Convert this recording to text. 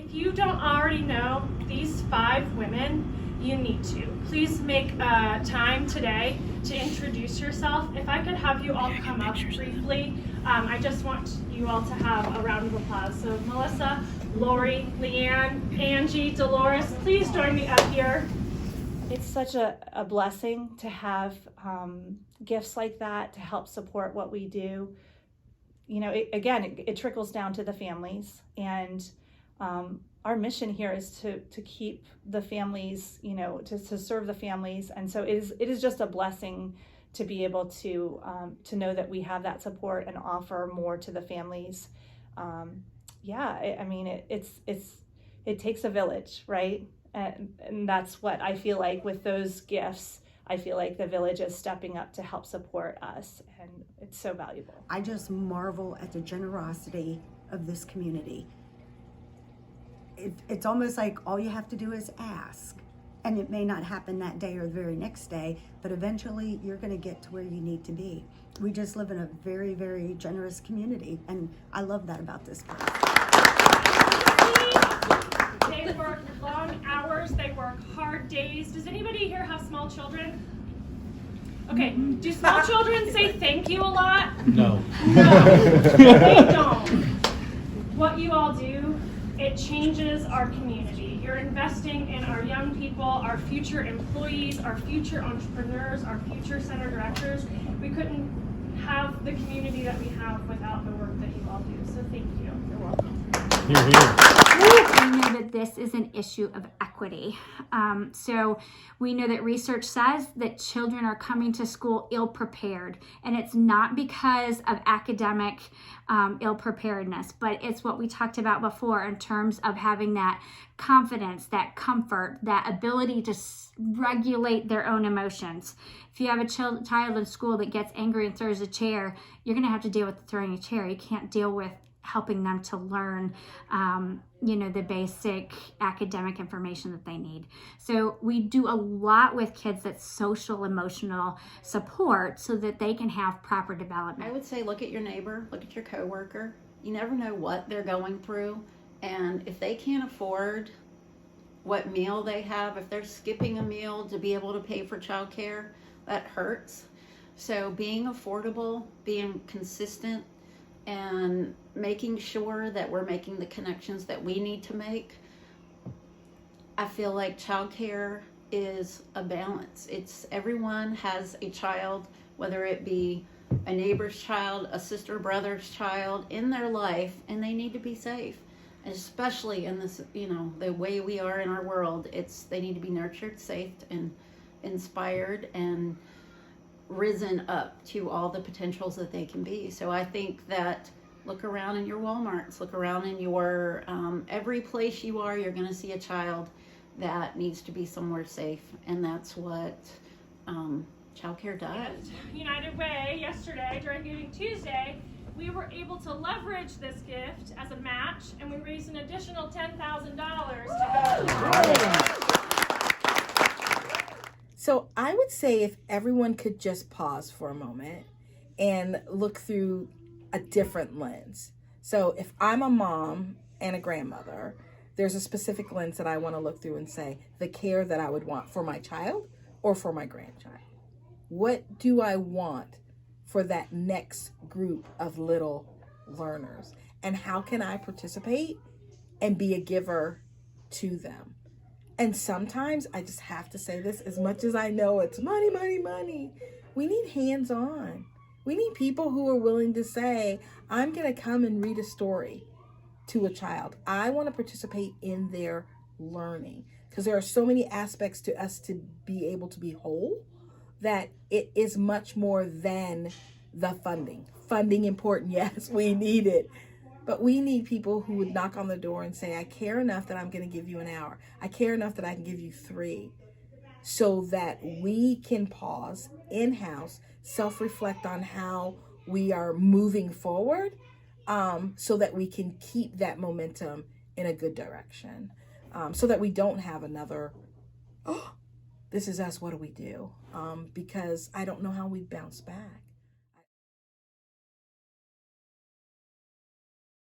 If you don't already know these 5 women, you need to. Please make time today to introduce yourself. If I could have you all come up briefly, I just want you all to have a round of applause. So Melissa, Lori, Leanne, Angie, Dolores, please join me up here. It's such a blessing to have gifts like that to help support what we do. You know, it trickles down to the families, and our mission here is to keep the families, you know, to serve the families. And so it is just a blessing to be able to know that we have that support and offer more to the families. It takes a village, right? And that's what I feel like with those gifts. I feel like the village is stepping up to help support us, and it's so valuable. I just marvel at the generosity of this community. It's almost like all you have to do is ask, and it may not happen that day or the very next day, but eventually you're going to get to where you need to be. We just live in a very, very generous community, and I love that about this place. They work long hours, they work hard days. Does anybody here have small children? Okay, do small children say thank you a lot? No. No, they don't. What you all do, it changes our community. You're investing in our young people, our future employees, our future entrepreneurs, our future center directors. We couldn't have the community that we have without the work that you all do. So thank you. You're welcome. Here, here. We know that this is an issue of equity. So we know that research says that children are coming to school ill-prepared, and it's not because of academic ill-preparedness, but it's what we talked about before in terms of having that confidence, that comfort, that ability to regulate their own emotions. If you have a child in school that gets angry and throws a chair, you're going to have to deal with throwing a chair. You can't deal with helping them to learn, the basic academic information that they need. So we do a lot with kids that's social, emotional support so that they can have proper development. I would say look at your neighbor, look at your coworker. You never know what they're going through. And if they can't afford what meal they have, if they're skipping a meal to be able to pay for childcare, that hurts. So being affordable, being consistent, and making sure that we're making the connections that we need to make. I feel like childcare is a balance. It's everyone has a child, whether it be a neighbor's child, a sister, brother's child in their life, and they need to be safe. And especially in this, the way we are in our world, they need to be nurtured, safe, and inspired, and risen up to all the potentials that they can be. So I think that look around in your Walmarts, look around in your every place you are, you're going to see a child that needs to be somewhere safe, and that's what childcare does. United Way yesterday during Giving Tuesday, we were able to leverage this gift as a match, and we raised an additional $10,000 to go. So I would say if everyone could just pause for a moment and look through a different lens. So if I'm a mom and a grandmother, there's a specific lens that I want to look through and say the care that I would want for my child or for my grandchild. What do I want for that next group of little learners? And how can I participate and be a giver to them? And sometimes I just have to say this, as much as I know it's money, money, money, we need hands-on. We need people who are willing to say, I'm going to come and read a story to a child. I want to participate in their learning, because there are so many aspects to us to be able to be whole that it is much more than the funding. Funding important, yes, we need it. But we need people who would knock on the door and say, I care enough that I'm going to give you an hour. I care enough that I can give you 3, so that we can pause in-house, self-reflect on how we are moving forward, so that we can keep that momentum in a good direction, so that we don't have another, this is us, what do we do? Because I don't know how we bounce back.